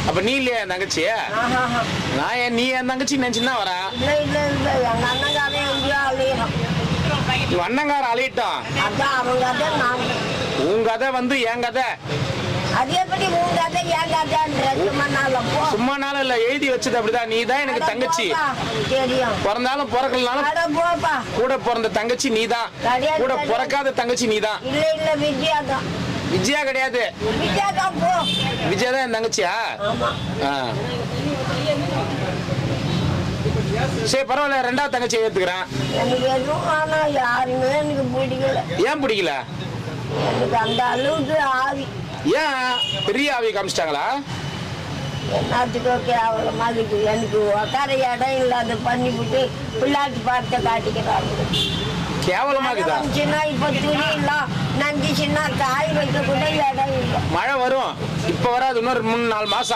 அப்ப நீ இல்லையா என் தங்கச்சி? நான் நீ என் தங்கச்சி நினைச்சுன்னா வரா. அண்ணங்கார அலையிட்டோம். உன் கதை வந்து என் கதை. சும்மா நாள் இல்ல, எழுதி வச்சது அப்படிதான். நீ தான் எனக்கு தங்கச்சி. பிறந்தாலும் பிறக்கலனாலும் கூட பிறந்த தங்கச்சி நீ தான். கூட பிறக்காத தங்கச்சி நீ தான். விஜயா கிடையாது, விஜயா தான் என் தங்கச்சியா? சரி பரவாயில்ல, ரெண்டாவது தங்கச்சி ஏத்துக்கிறேன். ஏன் பிடிக்கல? அந்த அளவுக்கு ஆவி. ஏன் பெரிய ஆவி காமிச்சிட்டாங்களா? எல்லாத்துக்கோ கேவலமா இருக்கு. எனக்கு உக்கார இடம் இல்லாத பண்ணி விட்டு பிள்ளாட்டு பார்த்த காட்டிக்கிறாங்க. கேவலமா இருக்குதா? இப்ப துணி எல்லாம் நஞ்சிச்சுன்னா காய் வைக்க கூட இடம் இல்லை. மழை வரும், இப்ப வராது, இன்னொரு 3-4 மாசம்